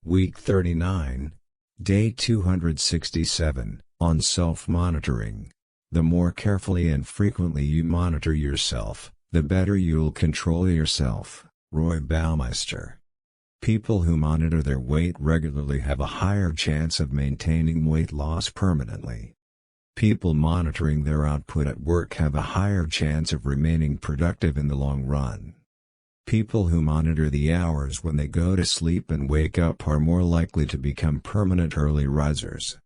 Week 39, Day 267, on self-monitoring. The more carefully and frequently you monitor yourself, the better you'll control yourself. Roy Baumeister. People who monitor their weight regularly have a higher chance of maintaining weight loss permanently. People monitoring their output at work have a higher chance of remaining productive in the long run. People who monitor the hours when they go to sleep and wake up are more likely to become permanent early risers.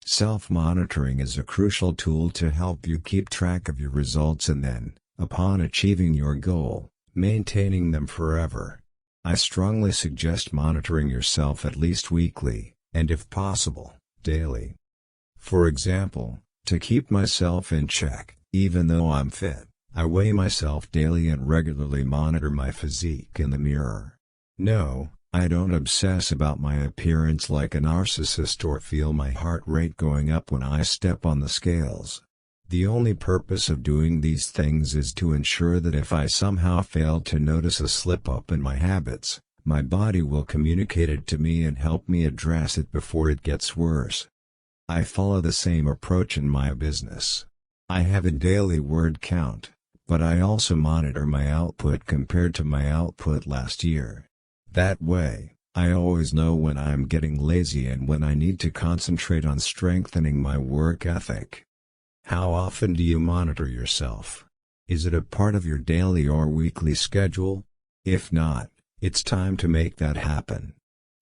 Self-monitoring is a crucial tool to help you keep track of your results and then, upon achieving your goal, maintaining them forever. I strongly suggest monitoring yourself at least weekly, and if possible, daily. For example, to keep myself in check, even though I'm fit, I weigh myself daily and regularly monitor my physique in the mirror. No, I don't obsess about my appearance like a narcissist or feel my heart rate going up when I step on the scales. The only purpose of doing these things is to ensure that if I somehow fail to notice a slip-up in my habits, my body will communicate it to me and help me address it before it gets worse. I follow the same approach in my business. I have a daily word count, but I also monitor my output compared to my output last year. That way, I always know when I'm getting lazy and when I need to concentrate on strengthening my work ethic. How often do you monitor yourself? Is it a part of your daily or weekly schedule? If not, it's time to make that happen.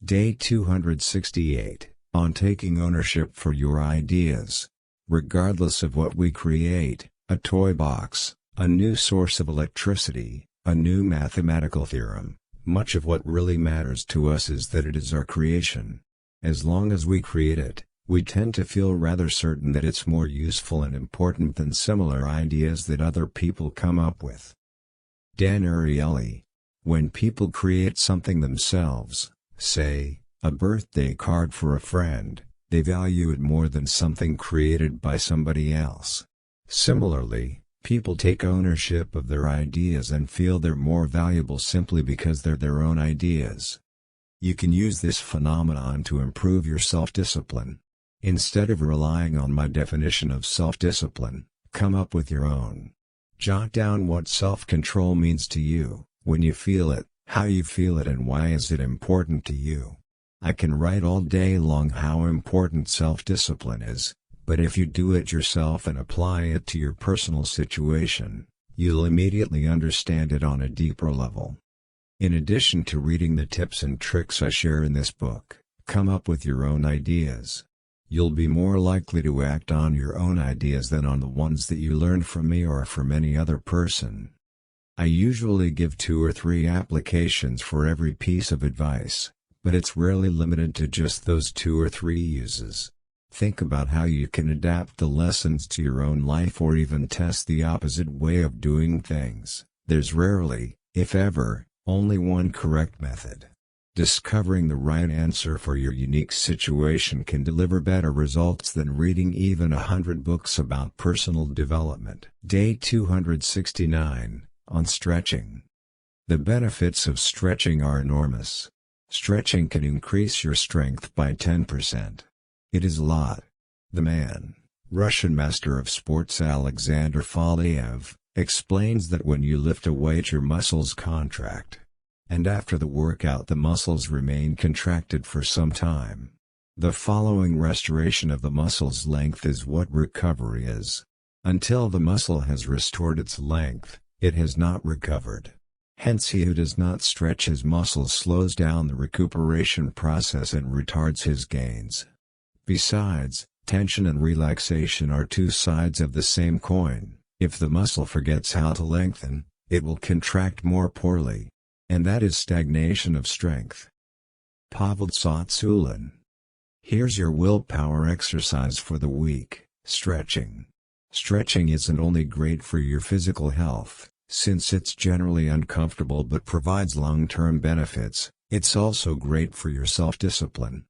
Day 268, on taking ownership for your ideas. Regardless of what we create, a toy box, a new source of electricity, a new mathematical theorem, much of what really matters to us is that it is our creation. As long as we create it, we tend to feel rather certain that it's more useful and important than similar ideas that other people come up with. Dan Ariely. When people create something themselves, say, a birthday card for a friend, they value it more than something created by somebody else. Similarly, people take ownership of their ideas and feel they're more valuable simply because they're their own ideas. You can use this phenomenon to improve your self-discipline. Instead of relying on my definition of self-discipline, come up with your own. Jot down what self-control means to you, when you feel it, how you feel it and why is it important to you. I can write all day long how important self-discipline is, but if you do it yourself and apply it to your personal situation, you'll immediately understand it on a deeper level. In addition to reading the tips and tricks I share in this book, come up with your own ideas. You'll be more likely to act on your own ideas than on the ones that you learned from me or from any other person. I usually give 2 or 3 applications for every piece of advice, but it's rarely limited to just those 2 or 3 uses. Think about how you can adapt the lessons to your own life or even test the opposite way of doing things. There's rarely, if ever, only one correct method. Discovering the right answer for your unique situation can deliver better results than reading even 100 books about personal development. Day 269, on stretching. The benefits of stretching are enormous. Stretching can increase your strength by 10%. It is a lot. The Russian master of sports Alexander Falyaev, explains that when you lift a weight your muscles contract. And after the workout the muscles remain contracted for some time. The following restoration of the muscle's length is what recovery is. Until the muscle has restored its length, it has not recovered. Hence he who does not stretch his muscles slows down the recuperation process and retards his gains. Besides, tension and relaxation are 2 sides of the same coin. If the muscle forgets how to lengthen, it will contract more poorly. And that is stagnation of strength. Pavel Tsatsouline. Here's your willpower exercise for the week: stretching. Stretching isn't only great for your physical health, since it's generally uncomfortable but provides long-term benefits, it's also great for your self-discipline.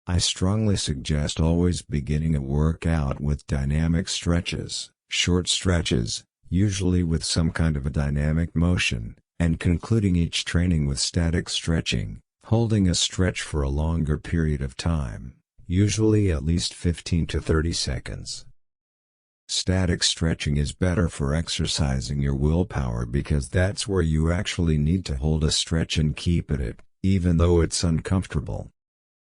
I strongly suggest always beginning a workout with dynamic stretches, short stretches, usually with some kind of a dynamic motion, and concluding each training with static stretching, Holding a stretch for a longer period of time, usually at least 15 to 30 seconds. Static stretching is better for exercising your willpower because that's where you actually need to hold a stretch and keep at it, even though it's uncomfortable.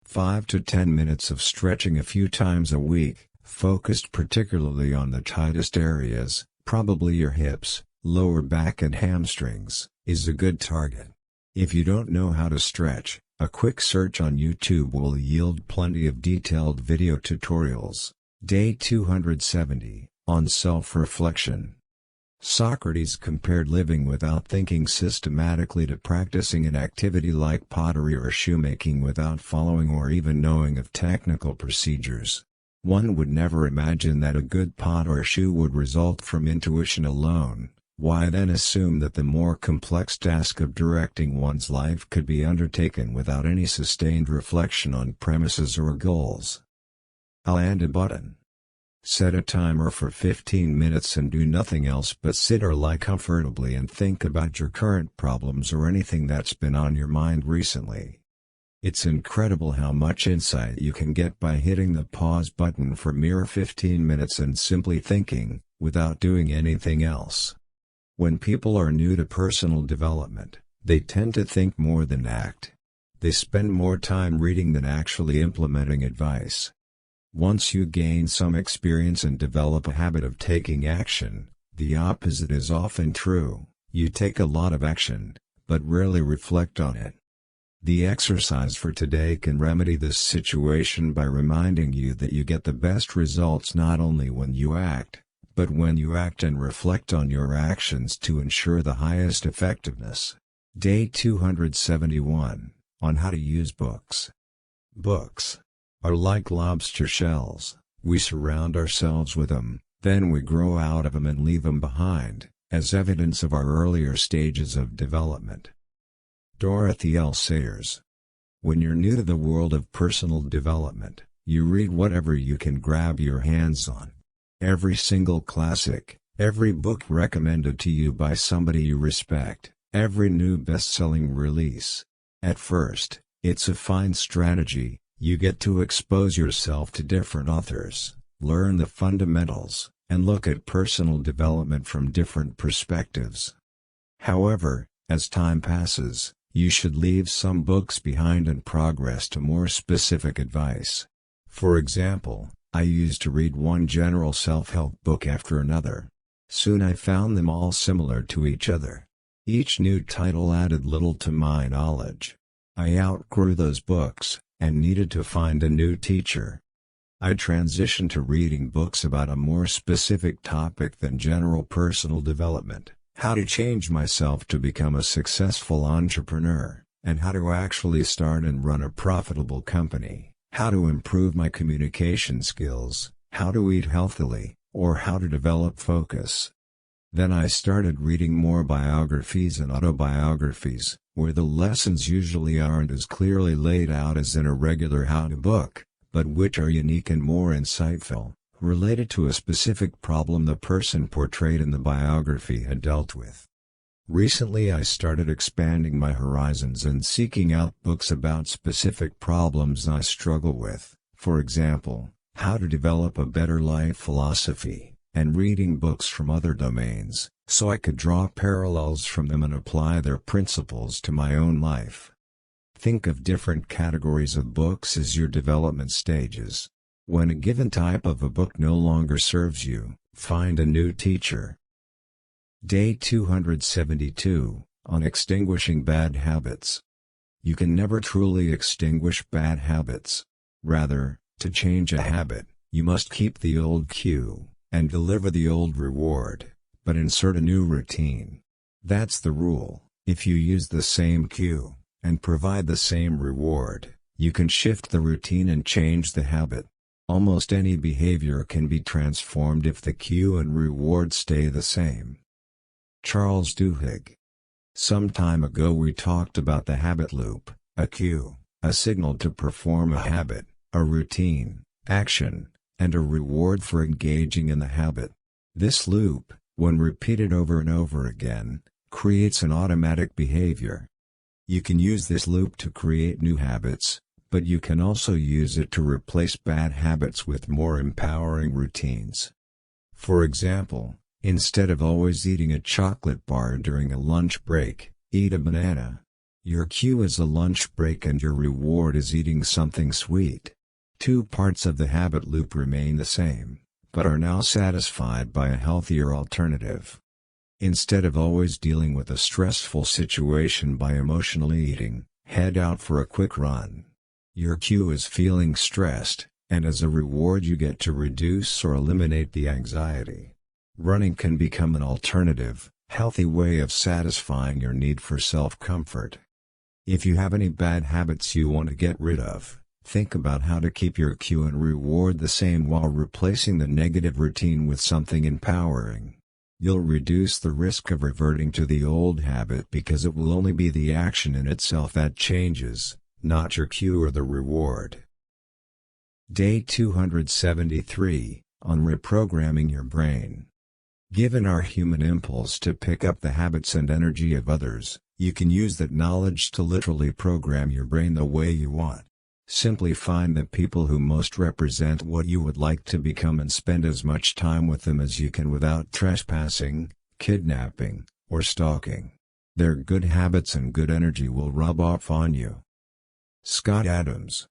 5 to 10 minutes of stretching a few times a week, focused particularly on the tightest areas, probably your hips, lower back and hamstrings, is a good target. If you don't know how to stretch, a quick search on YouTube will yield plenty of detailed video tutorials. Day 270, on self-reflection. Socrates compared living without thinking systematically to practicing an activity like pottery or shoemaking without following or even knowing of technical procedures. One would never imagine that a good pot or shoe would result from intuition alone. Why then assume that the more complex task of directing one's life could be undertaken without any sustained reflection on premises or goals? I'll end a button. Set a timer for 15 minutes and do nothing else but sit or lie comfortably and think about your current problems or anything that's been on your mind recently. It's incredible how much insight you can get by hitting the pause button for mere 15 minutes and simply thinking, without doing anything else. When people are new to personal development, they tend to think more than act. They spend more time reading than actually implementing advice. Once you gain some experience and develop a habit of taking action, the opposite is often true. You take a lot of action, but rarely reflect on it. The exercise for today can remedy this situation by reminding you that you get the best results not only when you act, but when you act and reflect on your actions to ensure the highest effectiveness. Day 271, on how to use books. Books are like lobster shells. We surround ourselves with them, then we grow out of them and leave them behind, as evidence of our earlier stages of development. Dorothy L. Sayers. When you're new to the world of personal development, you read whatever you can grab your hands on. Every single classic, every book recommended to you by somebody you respect, every new best-selling release. At first, it's a fine strategy. You get to expose yourself to different authors, learn the fundamentals, and look at personal development from different perspectives. However, as time passes, you should leave some books behind and progress to more specific advice. For example, I used to read one general self-help book after another. Soon I found them all similar to each other. Each new title added little to my knowledge. I outgrew those books, and needed to find a new teacher. I transitioned to reading books about a more specific topic than general personal development, how to change myself to become a successful entrepreneur, and how to actually start and run a profitable company, how to improve my communication skills, how to eat healthily, or how to develop focus. Then I started reading more biographies and autobiographies, where the lessons usually aren't as clearly laid out as in a regular how-to book, but which are unique and more insightful, related to a specific problem the person portrayed in the biography had dealt with. Recently I started expanding my horizons and seeking out books about specific problems I struggle with, for example, how to develop a better life philosophy, and reading books from other domains, so I could draw parallels from them and apply their principles to my own life. Think of different categories of books as your development stages. When a given type of a book no longer serves you, find a new teacher. Day 272, on Extinguishing Bad Habits. You can never truly extinguish bad habits. Rather, to change a habit, you must keep the old cue, and deliver the old reward, but insert a new routine. That's the rule. If you use the same cue, and provide the same reward, you can shift the routine and change the habit. Almost any behavior can be transformed if the cue and reward stay the same. Charles Duhigg. Some time ago we talked about the habit loop, a cue, a signal to perform a habit, a routine, action, and a reward for engaging in the habit. This loop, when repeated over and over again, creates an automatic behavior. You can use this loop to create new habits, but you can also use it to replace bad habits with more empowering routines. For example, instead of always eating a chocolate bar during a lunch break, eat a banana. Your cue is a lunch break and your reward is eating something sweet. Two parts of the habit loop remain the same, but are now satisfied by a healthier alternative. Instead of always dealing with a stressful situation by emotionally eating, head out for a quick run. Your cue is feeling stressed, and as a reward you get to reduce or eliminate the anxiety. Running can become an alternative, healthy way of satisfying your need for self-comfort. If you have any bad habits you want to get rid of, think about how to keep your cue and reward the same while replacing the negative routine with something empowering. You'll reduce the risk of reverting to the old habit because it will only be the action in itself that changes, not your cue or the reward. Day 273, on Reprogramming Your Brain. Given our human impulse to pick up the habits and energy of others, you can use that knowledge to literally program your brain the way you want. Simply find the people who most represent what you would like to become and spend as much time with them as you can without trespassing, kidnapping, or stalking. Their good habits and good energy will rub off on you. Scott Adams.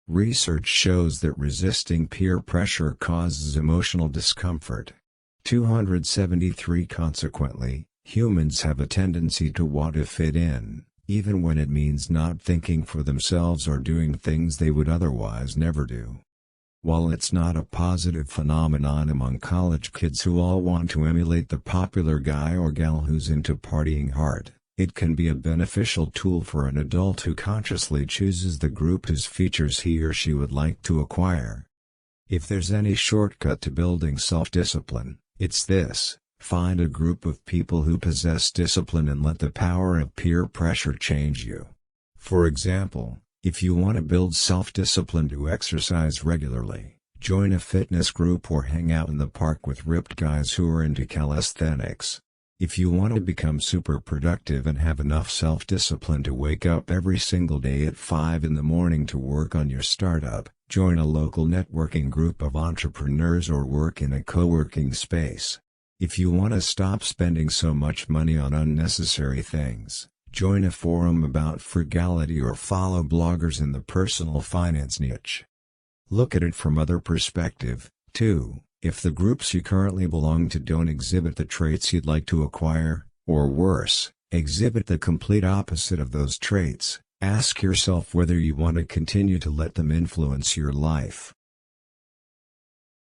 Research shows that resisting peer pressure causes emotional discomfort. 273 Consequently, humans have a tendency to want to fit in, even when it means not thinking for themselves or doing things they would otherwise never do. While it's not a positive phenomenon among college kids who all want to emulate the popular guy or gal who's into partying hard, it can be a beneficial tool for an adult who consciously chooses the group whose features he or she would like to acquire. If there's any shortcut to building self-discipline, it's this: find a group of people who possess discipline and let the power of peer pressure change you. For example, if you want to build self-discipline to exercise regularly, join a fitness group or hang out in the park with ripped guys who are into calisthenics. If you want to become super productive and have enough self-discipline to wake up every single day at 5 in the morning to work on your startup, join a local networking group of entrepreneurs or work in a co-working space. If you want to stop spending so much money on unnecessary things, join a forum about frugality or follow bloggers in the personal finance niche. Look at it from other perspective, too. If the groups you currently belong to don't exhibit the traits you'd like to acquire, or worse, exhibit the complete opposite of those traits, ask yourself whether you want to continue to let them influence your life.